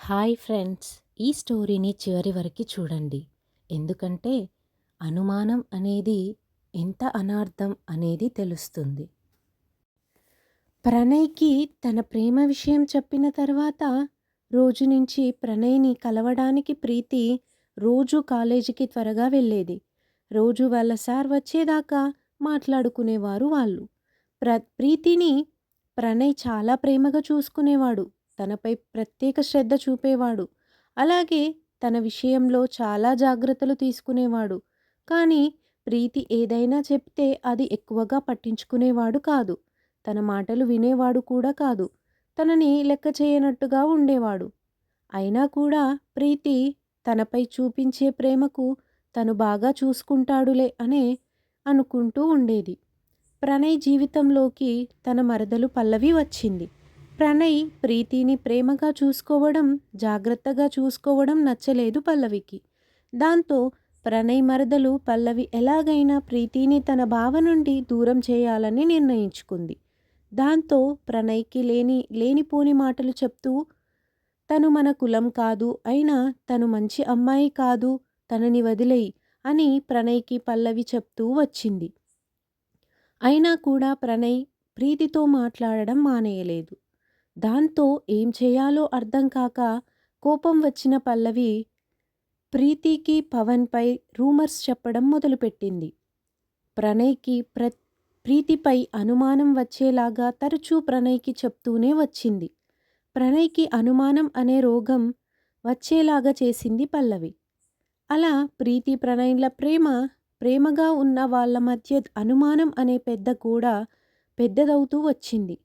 Hi friends! ఈ స్టోరీని చివరి వరకు చూడండి. ఎందుకంటే అనుమానం అనేది ఎంత అనార్థం అనేది తెలుస్తుంది. ప్రణయ్‌కి తన ప్రేమ విషయం చెప్పిన తర్వాత రోజు నుంచి ప్రణయ్‌ని కలవడానికి ప్రీతి రోజు కాలేజీకి త్వరగా వెళ్ళేది. రోజు వాళ్ళ సార్ వచ్చేదాకా మాట్లాడుకునేవారు వాళ్ళు. ప్రీతిని ప్రణయ్ చాలా ప్రేమగా చూసుకునేవాడు. తనపై ప్రత్యేక శ్రద్ధ చూపేవాడు. అలాగే తన విషయంలో చాలా జాగ్రత్తలు తీసుకునేవాడు. కానీ ప్రీతి ఏదైనా చెప్తే అది ఎక్కువగా పట్టించుకునేవాడు కాదు. తన మాటలు వినేవాడు కూడా కాదు. తనని లెక్క చేయనట్టుగా ఉండేవాడు. అయినా కూడా ప్రీతి తనపై చూపించే ప్రేమకు తను బాగా చూసుకుంటాడులే అనే అనుకుంటూ ఉండేది. ప్రణయ్ జీవితంలోకి తన మరదలు పల్లవి వచ్చింది. ప్రణయ్ ప్రీతిని ప్రేమగా చూసుకోవడం, జాగ్రత్తగా చూసుకోవడం నచ్చలేదు పల్లవికి. దాంతో ప్రణయ్ మరదలు పల్లవి ఎలాగైనా ప్రీతిని తన బావ నుండి దూరం చేయాలని నిర్ణయించుకుంది. దాంతో ప్రణయ్‌కి లేనిపోని మాటలు చెప్తూ తను మన కులం కాదు, అయినా తను మంచి అమ్మాయి కాదు, తనని వదిలేయి అని ప్రణయ్‌కి పల్లవి చెప్తూ వచ్చింది. అయినా కూడా ప్రణయ్ ప్రీతితో మాట్లాడడం మానేయలేదు. దాంతో ఏం చేయాలో అర్థం కాక కోపం వచ్చిన పల్లవి ప్రీతికి పవన్‌పై రూమర్స్ చెప్పడం మొదలుపెట్టింది. ప్రణయ్‌కి ప్రీతిపై అనుమానం వచ్చేలాగా తరచూ ప్రణయ్‌కి చెప్తూనే వచ్చింది. ప్రణయ్‌కి అనుమానం అనే రోగం వచ్చేలాగా చేసింది పల్లవి. అలా ప్రీతి ప్రణయ్‌ల ప్రేమగా ఉన్న వాళ్ళ మధ్య అనుమానం అనే పెద్ద గోడ పెద్దదవుతూ వచ్చింది.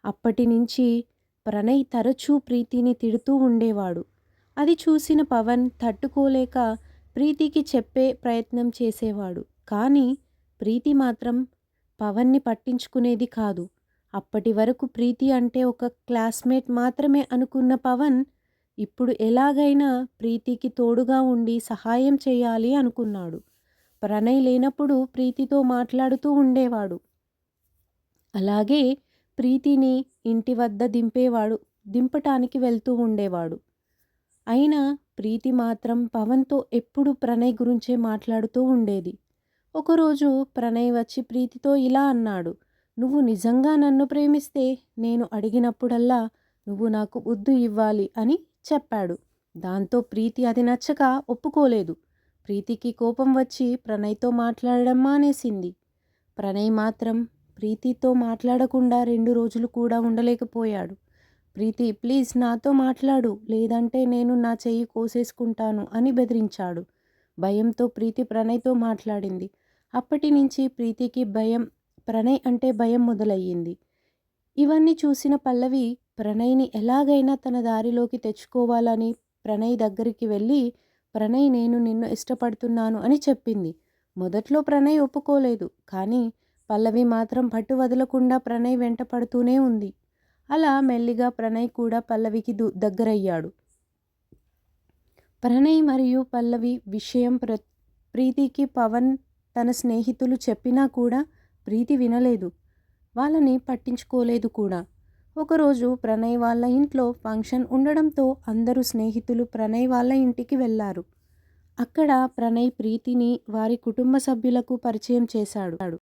అప్పటినుంచి ప్రణయ్ తరచూ ప్రీతిని తిడుతూ ఉండేవాడు. అది చూసిన పవన్ తట్టుకోలేక ప్రీతికి చెప్పే ప్రయత్నం చేసేవాడు. కానీ ప్రీతి మాత్రం పవన్ని పట్టించుకునేది కాదు. అప్పటి వరకు ప్రీతి అంటే ఒక క్లాస్మేట్ మాత్రమే అనుకున్న పవన్ ఇప్పుడు ఎలాగైనా ప్రీతికి తోడుగా ఉండి సహాయం చేయాలి అనుకున్నాడు. ప్రణయ్ లేనప్పుడు ప్రీతితో మాట్లాడుతూ ఉండేవాడు. అలాగే ప్రీతిని ఇంటి వద్ద దింపటానికి వెళ్తూ ఉండేవాడు. అయినా ప్రీతి మాత్రం పవన్తో ఎప్పుడు ప్రణయ్ గురించే మాట్లాడుతూ ఉండేది. ఒకరోజు ప్రణయ్ వచ్చి ప్రీతితో ఇలా అన్నాడు, "నువ్వు నిజంగా నన్ను ప్రేమిస్తే నేను అడిగినప్పుడల్లా నువ్వు నాకు ముద్దు ఇవ్వాలి" అని చెప్పాడు. దాంతో ప్రీతి అది నచ్చక ఒప్పుకోలేదు. ప్రీతికి కోపం వచ్చి ప్రణయ్తో మాట్లాడడం మానేసింది. ప్రణయ్ మాత్రం ప్రీతితో మాట్లాడకుండా 2 రోజులు కూడా ఉండలేకపోయాడు. "ప్రీతి ప్లీజ్ నాతో మాట్లాడు, లేదంటే నేను నా చెయ్యి కోసేసుకుంటాను" అని బెదిరించాడు. భయంతో ప్రీతి ప్రణయ్తో మాట్లాడింది. అప్పటి నుంచి ప్రీతికి ప్రణయ్ అంటే భయం మొదలయ్యింది. ఇవన్నీ చూసిన పల్లవి ప్రణయ్‌ని ఎలాగైనా తన దారిలోకి తెచ్చుకోవాలని ప్రణయ్ దగ్గరికి వెళ్ళి, "ప్రణయ్ నేను నిన్ను ఇష్టపడుతున్నాను" అని చెప్పింది. మొదట్లో ప్రణయ్ ఒప్పుకోలేదు. కానీ పల్లవి మాత్రం పట్టు వదలకుండా ప్రణయ్ వెంట పడుతూనే ఉంది. అలా మెల్లిగా ప్రణయ్ కూడా పల్లవికి దగ్గరయ్యాడు. ప్రణయ్ మరియు పల్లవి విషయం ప్రీతికి పవన్ తన స్నేహితులు చెప్పినా కూడా ప్రీతి వినలేదు. వాళ్ళని పట్టించుకోలేదు కూడా. ఒకరోజు ప్రణయ్ వాళ్ళ ఇంట్లో ఫంక్షన్ ఉండడంతో అందరూ స్నేహితులు ప్రణయ్ వాళ్ళ ఇంటికి వెళ్ళారు. అక్కడ ప్రణయ్ ప్రీతిని వారి కుటుంబ సభ్యులకు పరిచయం చేశాడు.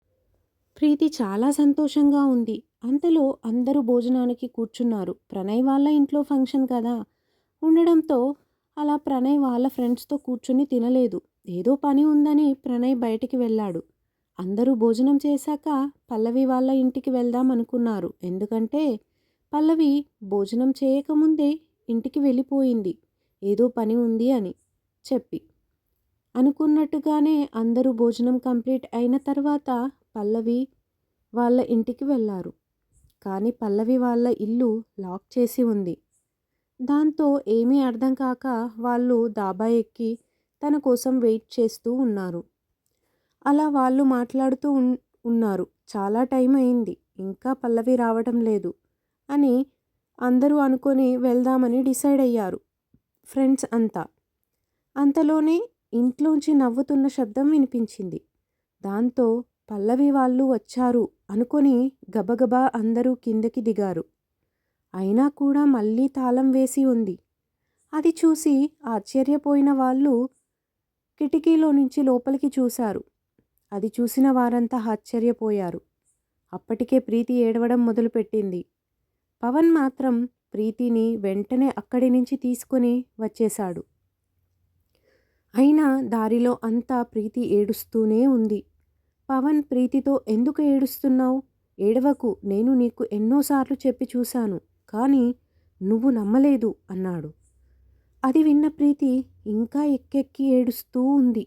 ప్రీతి చాలా సంతోషంగా ఉంది. అంతలో అందరూ భోజనానికి కూర్చున్నారు. ప్రణయ్ వాళ్ళ ఇంట్లో ఫంక్షన్ కదా ఉండడంతో అలా ప్రణయ్ వాళ్ళ ఫ్రెండ్స్తో కూర్చుని తినలేదు. ఏదో పని ఉందని ప్రణయ్ బయటికి వెళ్ళాడు. అందరూ భోజనం చేశాక పల్లవి వాళ్ళ ఇంటికి వెళ్దాం అనుకున్నారు. ఎందుకంటే పల్లవి భోజనం చేయకముందే ఇంటికి వెళ్ళిపోయింది, ఏదో పని ఉంది అని చెప్పి. అనుకున్నట్టుగానే అందరూ భోజనం కంప్లీట్ అయిన తర్వాత పల్లవి వాళ్ళ ఇంటికి వెళ్ళారు. కానీ పల్లవి వాళ్ళ ఇల్లు లాక్ చేసి ఉంది. దాంతో ఏమీ అర్థం కాక వాళ్ళు డాబా ఎక్కి తన కోసం వెయిట్ చేస్తూ ఉన్నారు. అలా వాళ్ళు మాట్లాడుతూ ఉన్నారు. చాలా టైం అయింది, ఇంకా పల్లవి రావడం లేదు అని అందరూ అనుకొని వెళ్దామని డిసైడ్ అయ్యారు ఫ్రెండ్స్ అంతా. అంతలోనే ఇంట్లోంచి నవ్వుతున్న శబ్దం వినిపించింది. దాంతో పల్లవి వాళ్ళు వచ్చారు అనుకొని గబగబా అందరూ కిందకి దిగారు. అయినా కూడా మళ్ళీ తాళం వేసి ఉంది. అది చూసి ఆశ్చర్యపోయిన వాళ్ళు కిటికీలో నుంచి లోపలికి చూశారు. అది చూసిన వారంతా ఆశ్చర్యపోయారు. అప్పటికే ప్రీతి ఏడవడం మొదలుపెట్టింది. పవన్ మాత్రం ప్రీతిని వెంటనే అక్కడి నుంచి తీసుకొని వచ్చేశాడు. అయినా దారిలో అంతా ప్రీతి ఏడుస్తూనే ఉంది. పవన్ ప్రీతితో ఎందుకు ఏడుస్తున్నావు? ఏడవకు, నేను నీకు ఎన్నోసార్లు చెప్పి చూశాను, కానీ నువ్వు నమ్మలేదు అన్నాడు. అది విన్న ప్రీతి ఇంకా ఎక్కెక్కి ఏడుస్తూ ఉంది.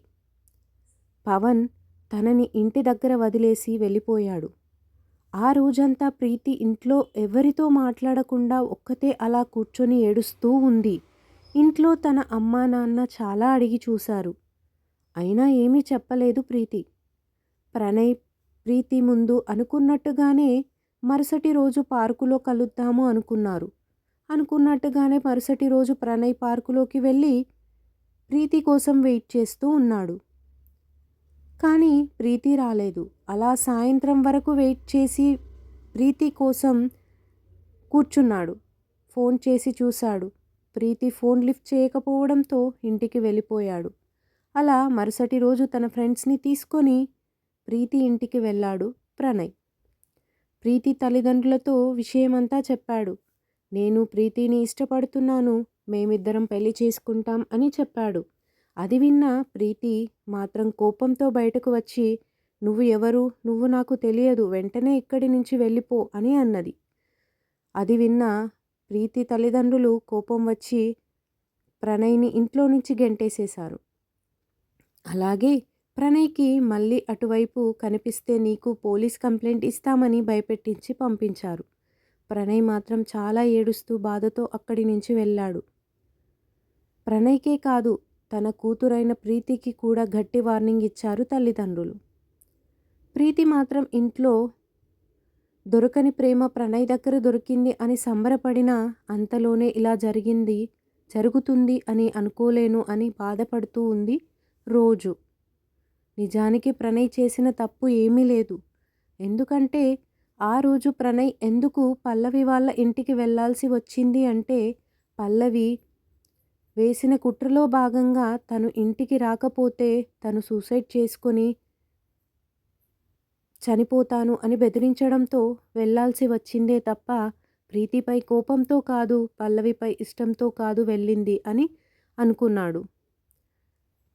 పవన్ తనని ఇంటి దగ్గర వదిలేసి వెళ్ళిపోయాడు. ఆ రోజంతా ప్రీతి ఇంట్లో ఎవరితో మాట్లాడకుండా ఒక్కతే అలా కూర్చొని ఏడుస్తూ ఉంది. ఇంట్లో తన అమ్మా నాన్న చాలా అడిగి చూశారు. అయినా ఏమీ చెప్పలేదు ప్రీతి. ప్రణయ్ ప్రీతి ముందు అనుకున్నట్టుగానే మరుసటి రోజు పార్కులో కలుద్దాము అనుకున్నారు. అనుకున్నట్టుగానే మరుసటి రోజు ప్రణయ్ పార్కులోకి వెళ్ళి ప్రీతి కోసం వెయిట్ చేస్తూ ఉన్నాడు. కానీ ప్రీతి రాలేదు. అలా సాయంత్రం వరకు వెయిట్ చేసి ప్రీతి కోసం కూర్చున్నాడు. ఫోన్ చేసి చూశాడు. ప్రీతి ఫోన్ లిఫ్ట్ చేయకపోవడంతో ఇంటికి వెళ్ళిపోయాడు. అలా మరుసటి రోజు తన ఫ్రెండ్స్ని తీసుకొని ప్రీతి ఇంటికి వెళ్ళాడు ప్రణయ్. ప్రీతి తల్లిదండ్రులతో విషయమంతా చెప్పాడు. నేను ప్రీతిని ఇష్టపడుతున్నాను, మేమిద్దరం పెళ్లి చేసుకుంటాం అని చెప్పాడు. అది విన్న ప్రీతి మాత్రం కోపంతో బయటకు వచ్చి, నువ్వు ఎవరు? నువ్వు నాకు తెలియదు, వెంటనే ఇక్కడి నుంచి వెళ్ళిపో అని అన్నది. అది విన్న ప్రీతి తల్లిదండ్రులు కోపం వచ్చి ప్రణయ్ని ఇంట్లో నుంచి గెంటేసేశారు. అలాగే ప్రణయ్కి మళ్ళీ అటువైపు కనిపిస్తే నీకు పోలీస్ కంప్లైంట్ ఇస్తామని భయపెట్టించి పంపించారు. ప్రణయ్ మాత్రం చాలా ఏడుస్తూ బాధతో అక్కడి నుంచి వెళ్ళాడు. ప్రణయ్కే కాదు, తన కూతురైన ప్రీతికి కూడా గట్టి వార్నింగ్ ఇచ్చారు తల్లిదండ్రులు. ప్రీతి మాత్రం ఇంట్లో దొరకని ప్రేమ ప్రణయ్ దగ్గర దొరికింది అని సంబరపడినా అంతలోనే ఇలా జరుగుతుంది అని అనుకోలేను అని బాధపడుతూ ఉంది రోజు. నిజానికి ప్రణయ్ చేసిన తప్పు ఏమీ లేదు. ఎందుకంటే ఆ రోజు ప్రణయ్ ఎందుకు పల్లవి వాళ్ళ ఇంటికి వెళ్ళాల్సి వచ్చింది అంటే, పల్లవి వేసిన కుట్రలో భాగంగా తను ఇంటికి రాకపోతే తను సూసైడ్ చేసుకొని చనిపోతాను అని బెదిరించడంతో వెళ్ళాల్సి వచ్చిందే తప్ప ప్రీతిపై కోపంతో కాదు, పల్లవిపై ఇష్టంతో కాదు వెళ్ళింది అని అనుకున్నాడు.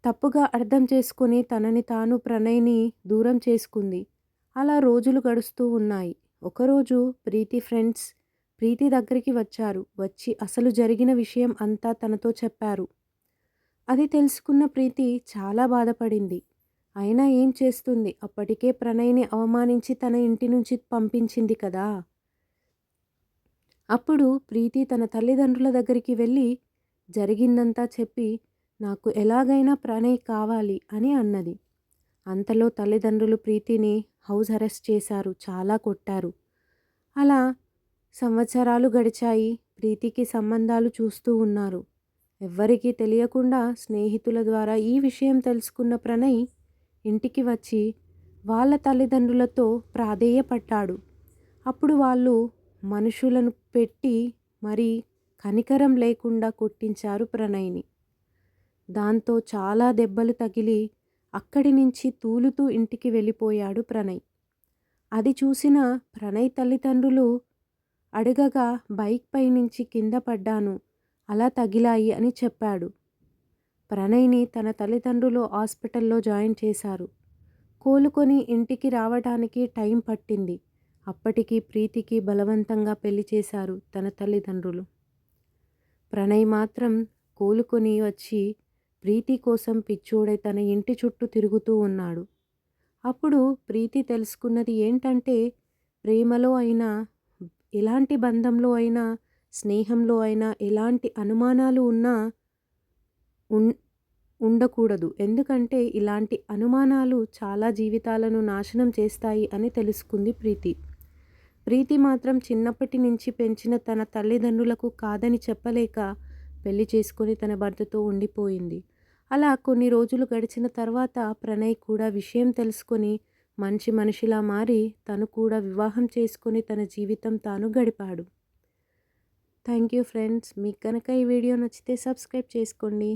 తప్పుగా అర్థం చేసుకొని తనని తాను ప్రణయ్ని దూరం చేసుకుంది. అలా రోజులు గడుస్తూ ఉన్నాయి. ఒకరోజు ప్రీతి ఫ్రెండ్స్ ప్రీతి దగ్గరికి వచ్చారు. వచ్చి అసలు జరిగిన విషయం అంతా తనతో చెప్పారు. అది తెలుసుకున్న ప్రీతి చాలా బాధపడింది. అయినా ఏం చేస్తుంది, అప్పటికే ప్రణయ్ని అవమానించి తన ఇంటి నుంచి పంపించింది కదా. అప్పుడు ప్రీతి తన తల్లిదండ్రుల దగ్గరికి వెళ్ళి జరిగిందంతా చెప్పి, నాకు ఎలాగైనా ప్రణయ్ కావాలి అని అన్నది. అంతలో తల్లిదండ్రులు ప్రీతిని హౌస్ అరెస్ట్ చేశారు, చాలా కొట్టారు. అలా సంవత్సరాలు గడిచాయి. ప్రీతికి సంబంధాలు చూస్తూ ఉన్నారు. ఎవ్వరికీ తెలియకుండా స్నేహితుల ద్వారా ఈ విషయం తెలుసుకున్న ప్రణయ్ ఇంటికి వచ్చి వాళ్ళ తల్లిదండ్రులతో ప్రాధేయపడ్డాడు. అప్పుడు వాళ్ళు మనుషులను పెట్టి మరీ కనికరం లేకుండా కొట్టించారు ప్రణయ్ని. దాంతో చాలా దెబ్బలు తగిలి అక్కడి నుంచి తూలుతూ ఇంటికి వెళ్ళిపోయాడు ప్రణయ్. అది చూసిన ప్రణయ్ తల్లిదండ్రులు అడగగా బైక్ పై నుంచి కింద పడ్డాను, అలా తగిలాయి అని చెప్పాడు. ప్రణయ్ని తన తల్లిదండ్రులు హాస్పిటల్లో జాయిన్ చేశారు. కోలుకొని ఇంటికి రావడానికి టైం పట్టింది. అప్పటికి ప్రీతికి బలవంతంగా పెళ్లి చేశారు తన తల్లిదండ్రులు. ప్రణయ్ మాత్రం కోలుకొని వచ్చి ప్రీతి కోసం పిచ్చోడై తన ఇంటి చుట్టూ తిరుగుతూ ఉన్నాడు. అప్పుడు ప్రీతి తెలుసుకున్నది ఏంటంటే, ప్రేమలో అయినా, ఎలాంటి బంధంలో అయినా, స్నేహంలో అయినా ఎలాంటి అనుమానాలు ఉన్నా ఉండకూడదు. ఎందుకంటే ఇలాంటి అనుమానాలు చాలా జీవితాలను నాశనం చేస్తాయి అని తెలుసుకుంది ప్రీతి. ప్రీతి మాత్రం చిన్నప్పటి నుంచి పెంచిన తన తల్లిదండ్రులకు కాదని చెప్పలేక పెళ్లి చేసుకొని తన భర్తతో ఉండిపోయింది. అలా కొన్ని రోజులు గడిచిన తర్వాత ప్రణయ్ కూడా విషయం తెలుసుకొని మంచి మనిషిలా మారి తను కూడా వివాహం చేసుకొని తన జీవితం తాను గడిపాడు. Thank you friends. మీకు గనక ఈ వీడియో నచ్చితే సబ్స్క్రైబ్ చేసుకోండి.